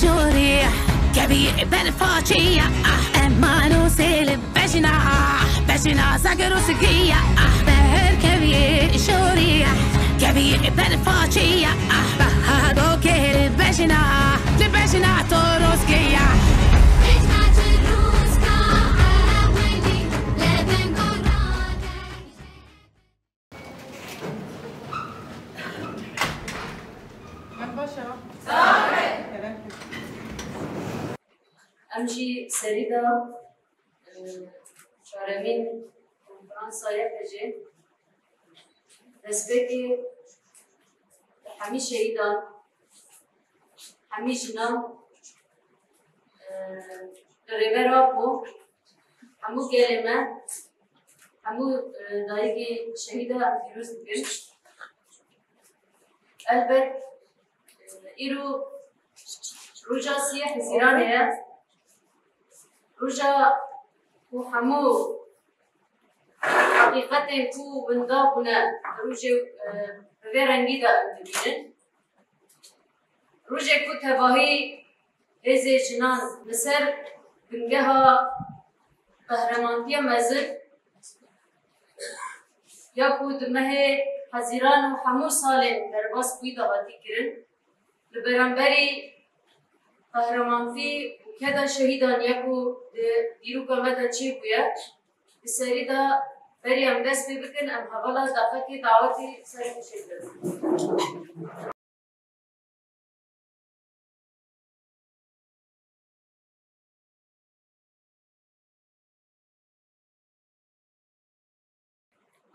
شوريح كبير بالفاچية امانو سيل بجنا ساقرو سقية بهر كبير شوريح كبير بالفاچية بهادو كير بجنا توروسكية امجی سریدا چهارمین کنفرانسای پجه دستبکی همی شهیدان همی جنان دریبر آبو همو گلمه همو دایگی شهیدا دیروز بگن البته ایرو روجا سیاه زیرانه روجا و همو حقیقت کو بندابونه روجا به رنگی دا ببینن روجا کو تباهی از جنان مصر بنگها قهرمانتی مزر یا کو دمه حزیران و همو سال در باس بیدا آتی کرن لبرانبری قهرمانتی كذا شهيدان يكو ديرو كمدا تشي بيا السريدا بري ام دس بيبكن ام حوالا دافتي دعوتي سري شهيدان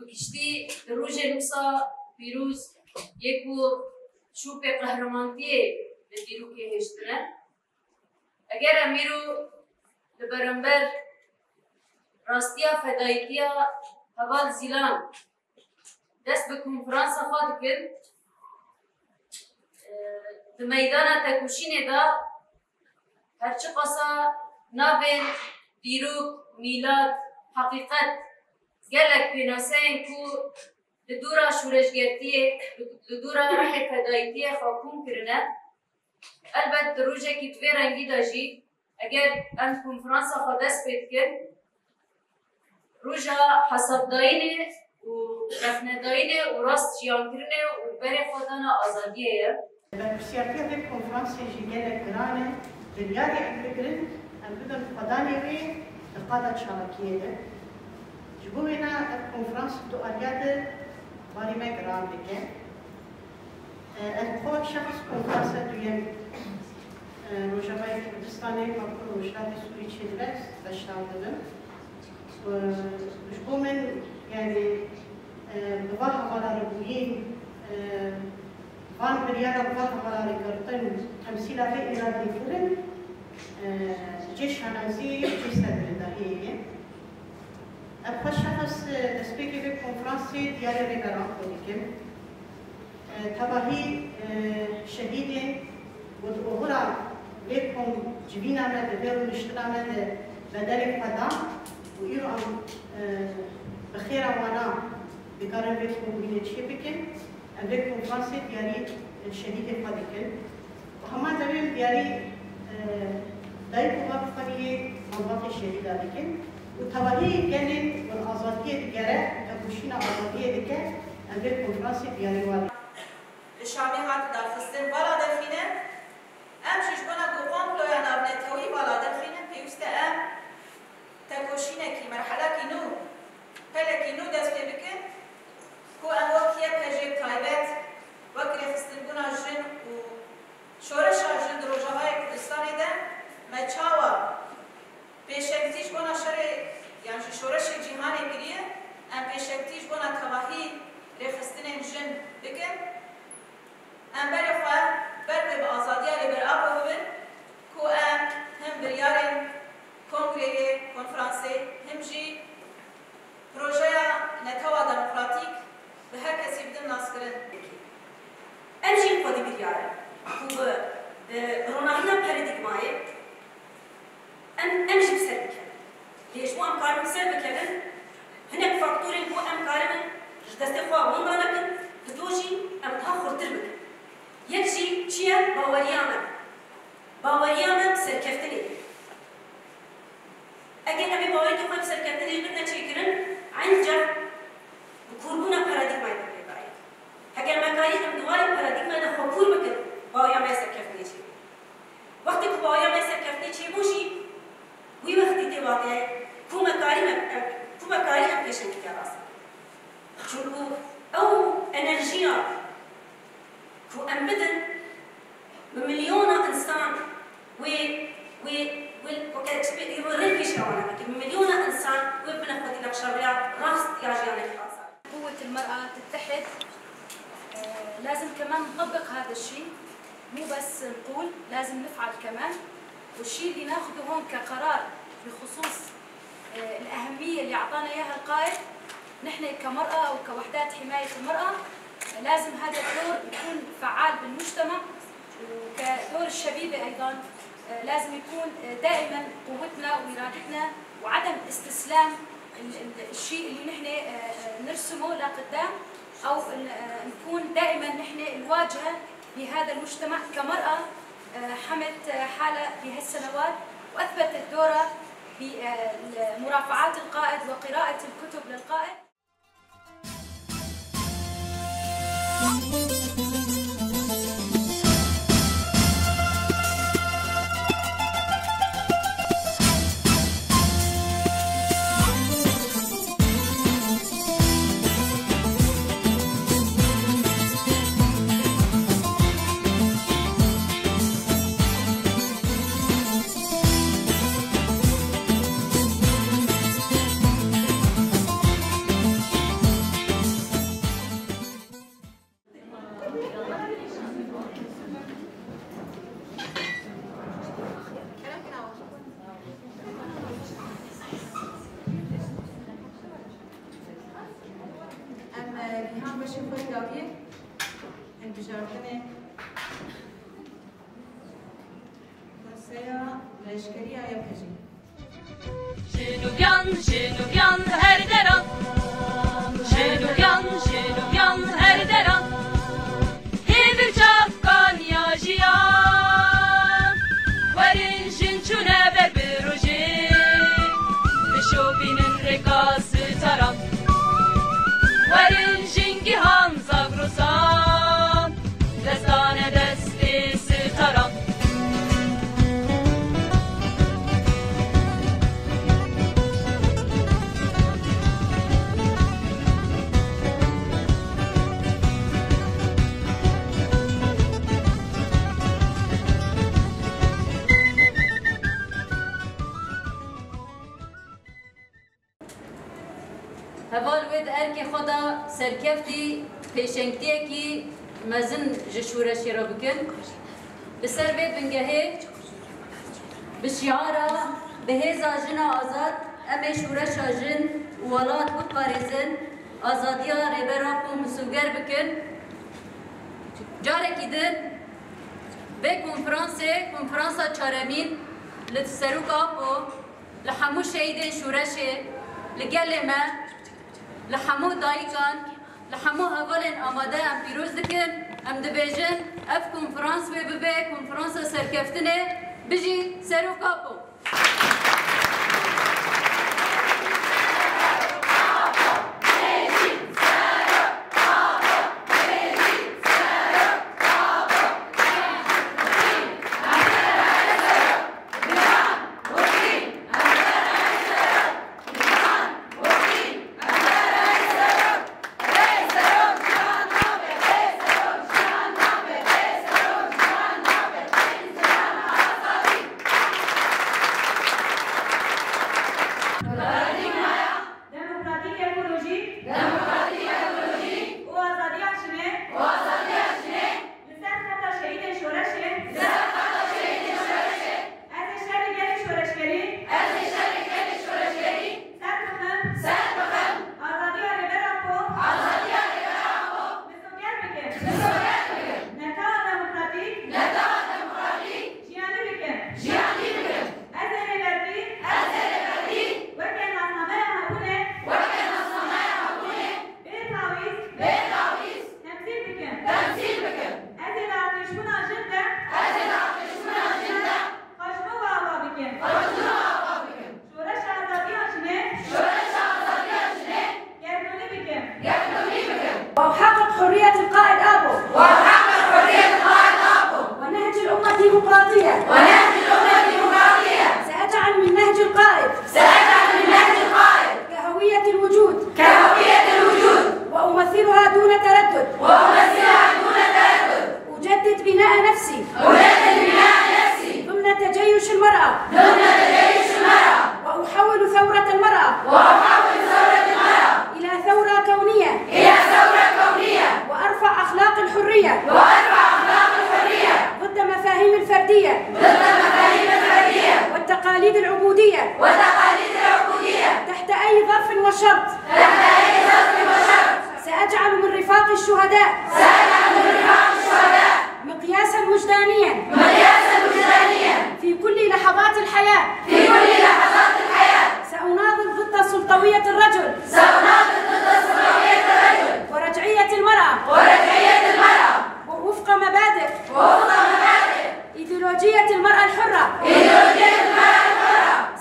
وكشتي روجه نوسا بيروز يكو شوبه قهرمانتي لديرو كي هشتنا اگر امیرو لبرانبر راستیا فدایتیا حوال زیلان دست به کنفرانس خواد کرد در میدان تکوشین دا هرچی قصا نابین دیروک میلاد حقیقت گلک بیناسین کو لدورا شورشگرتیه لدورا رح فدایتیه خاکون کرنه البته روزی که توی رنگی داشتی اگر ان کنفرانس خود دست پید کرد روزا حساب داینه و رفنه داینه و راست جیان کرنه و بره خودانا آزادیه برسیاتی یک کنفرانس جیگل گرانه دنیای امریکن ام بدون خدانی وی قادة شارکیه ده جبوینا کنفرانس دو آلیات باری ما گران بکه خود شخص کنفرانس دویم روجبای کردستانی ممکن روجلات سوری چیدرس داشتم دادم و جبومن یعنی دوام حوالا ربویین وان بريانا بفضل حوالا ركرتن تمثيلها في إرادة كرن جيش هنازي جيش تدريدهية أبخش شخص دسبيكي في كونفرانسي دياري ريبران كوديكم تباهي شهيدين ودعوهرا بيكم جبينا مدى بيرو نشتنا مدى بدل قدام وإيرو أم بخيرا وانا بقارن بيكم بيني تشيبكم أمريكا كونفرانسي دياري الشهيد فاديكن وهما دوام دياري دايكو بابخانية منبط الشهيد هذيكن وتوالي جنن والآزادية ديارة كبوشينا آزادية ديكا أمريكا كونفرانسي دياري والي الشامي هات دارفستن بالا دفينة أم شجبنا قوام لويا نابنتوي بالا دفينة بيوستا أم تكوشينا كي مرحلة كينو هلا كينو دست بكن كو أموكيا بهجيب تايبت وكري خستنبونا جن و شورشا جن دروجهاي كردستاني ده ما چاوا بيشكتيش بونا شري يعني شورش جهاني كريه ام بيشكتيش بونا تواهي رخستنين جن بكن ام بري خواه بربي بآزادية لبر أبو ببن كو ام هم بريارين كونغريه كونفرانسي هم جي بروجيا نتوا ديمقراطيك به هر کسی بدن ناس کرد. امجی خودی بیاره. خوب روناهیان پردیگمایی. امجی بسر بکن. لیش مو امکارم بسر بکنن. هنک فاکتورین مو امکارم جدست خواه وندا نکن. دوجی امتها خورتر بکن. یک جی چیه باوریانه. باوريانا بسركفتني اگه امی باوری که خود بسرکفتنی بدنا چیکرن عنجا بکوربونا پارادیگما یکی باید اگر مکانی هم دوای پارادیگما ده خپور بکن باوریا سرکفتنی چی وقتی که باوریا سرکفتنی چی بوشی وی وقتی تی واقعه کومکاری هم پیشن که راست چونکو او انرژیا کو ام بدن بمليون انسان يوري في شلونه بمليون انسان وبناخذ لك شرعيات راس ياجيانك خاصه. قوة المرأة تتحد لازم كمان نطبق هذا الشيء مو بس نقول لازم نفعل كمان والشيء اللي ناخذه هون كقرار بخصوص الأهمية اللي أعطانا إياها القائد نحن كمرأة أو كوحدات حماية المرأة لازم هذا الدور يكون فعال بالمجتمع وكدور الشبيبة أيضا لازم يكون دائما قوتنا وإرادتنا وعدم استسلام الشيء اللي نحن نرسمه لقدام أو نكون دائما نحن الواجهة لهذا المجتمع كمرأة حمت حالة بهالسنوات وأثبتت دورها بمرافعات القائد وقراءة الكتب للقائد. Jinubian her deran Jinubian her deran Hevir çapkan yajiyan Varin jinçune berberoji Bişobinin rekası taran Varin jingihan zagrosan Destane destesi taran هوال ود ارکی خدا سرکفتی پیشنگتیه کی مزن جشورشی را بکن بسر بید بنگهه بشیارا بهزا جنا آزاد امی شورشا جن ولاد بپاریزن آزادیا ریبرا کو مسوگر بکن جارکی دن به کنفرانسا چارمین لتسروک آپو لحمو شهیدین شورشه لگلمه لحمو دایکان لحمو اولین آماده ام پیروز دکن ام دبیجن اف کنفرانس ببه کنفرانس سرکفتنه بجی سرو کاپو العبودية تحت أي ظرف وشرط سأجعل من رفاق الشهداء مقياسا وجدانيا في كل لحظات الحياة سأناضل ضد سلطوية الرجل ورجعية المرأة ووفق مبادئ إيديولوجية المرأة الحرة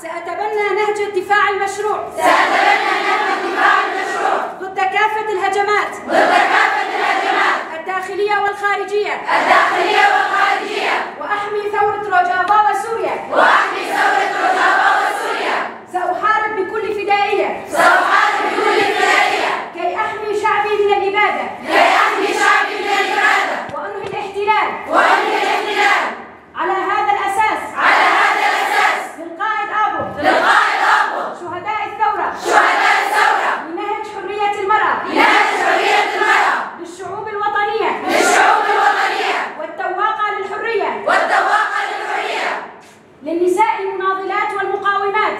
سأتبنى نهج الدفاع المشروع ضد كافة الهجمات الداخلية والخارجية وأحمي ثورة روجافا وسوريا سأحارب بكل فدائية كي أحمي شعبي من الإبادة وأنهي الاحتلال على هذا الأساس للقائد أبو شهداء الثورة لنهج حرية المرأة للشعوب الوطنية والتواقع للحرية للنساء المناضلات والمقاومات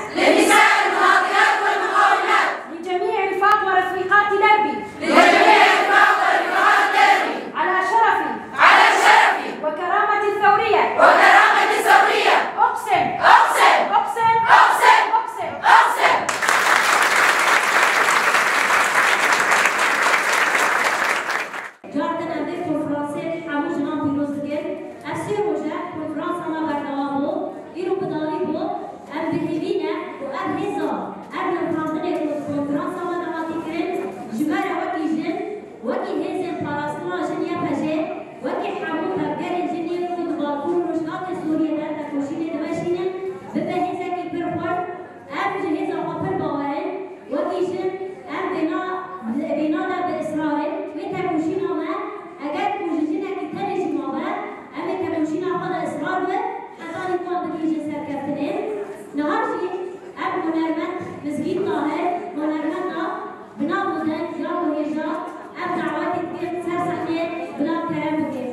لجميع رفاق ورفيقات دربي على شرفي وكرامة الثورية أقسم جاردن اندر کنفرانسی همون جناب پیروز کرد. افسر روزه کنفرانس ما برداشت بود. ایرو بداوی بود. ام بهینه و ام هزار. ام نفهمده کنفرانس ما دامادی کرد. جبر وکی جن وکی هزین پاراستنا جنیا پجه وکی حمود هفگری جنیا خود باکور روشنات سوریه در تکوشینه دوشینه به هزه کی پرخور. ام جهزا خبر باورن وکی جن ام بنا به اسرائیل و تکوشینه ما اگر کوششینه کی تنشی ما بر ام تکوشینه خود اسرائیل و حتی نکان بکیش سرکفتنه نهارشی ام هنرمند مسجد طاهر هنرمند بنا بودن یا مهجا ام دعواتی که سرسخنه بنا کرم بکن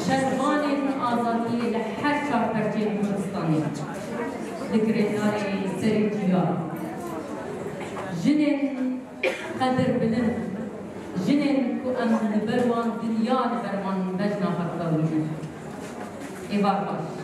شربان آزادی لحر چار پرچه کردستانی دکرتاری سریتیا جنن قدر بلند جنن کو ام لبروان دنیا لبروان بجنا حقا وجود ایوار باش